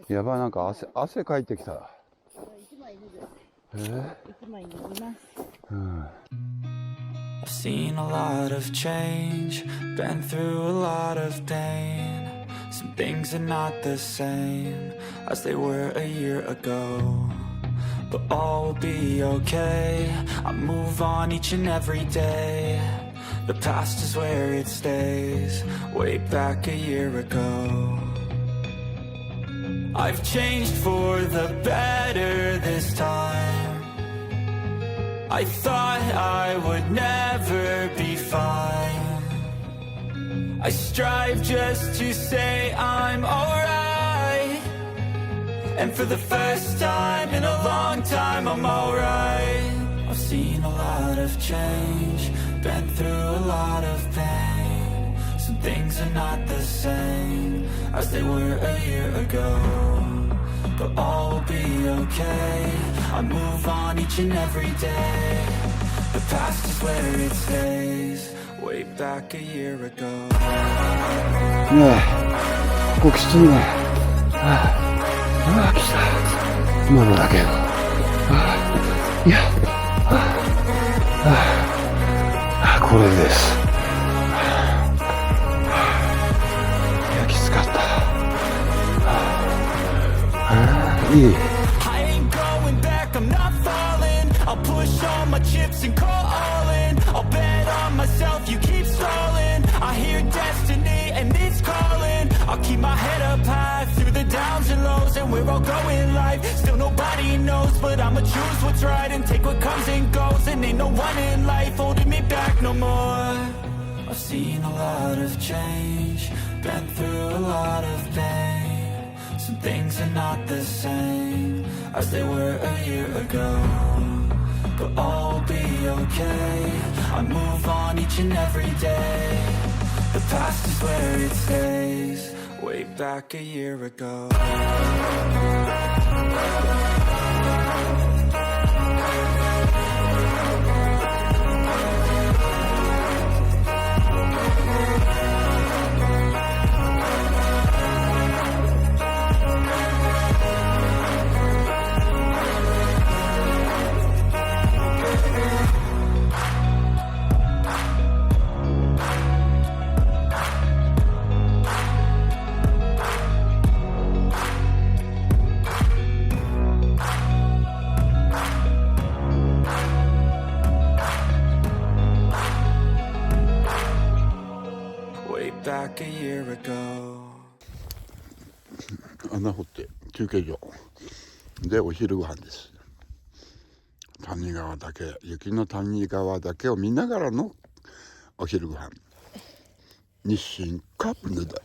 やばい、なんか汗かいてきた。一枚脱ぐ。一枚脱ぎます。I've seen a lot of change, been through a lot of pain. Some things are not the same as they were a year ago. But all will be okay, I move on each and every day. The past is where it stays, way back a year ago. I've changed for the better this time. I thought I would never be fine. I strive just to say I'm alright. And for the first time in a long time I'm alright. I've seen a lot of change, been through a lot of pain. Some things are not the same as they were a year ago. But all will be okay, I move on each and every day. The past is where it stays, way back a year ago. ねえ、ここきついね。きた。まだだけど。いや、これです。いや、きつかった。いい。I ain't going back, I'm not falling. I'll push all my chips and call all in. I'll bet on myself, you keep stalling. I hear destiny and it's calling. I'll keep my head up high through the downs and lows. And we're all going life, still nobody knows. But I'ma choose what's right and take what comes and goes. And ain't no one in life holding me back no more. I've seen a lot of change, been through a lot of pain. Some things are not the same as they were a year ago. But all will be okay, I move on each and every day. The past is where it stays, way back a year ago. Back a year ago. 穴掘って休憩所でお昼ご飯です。谷川岳、雪の谷川岳を見ながらのお昼ご飯。日清カップヌードル。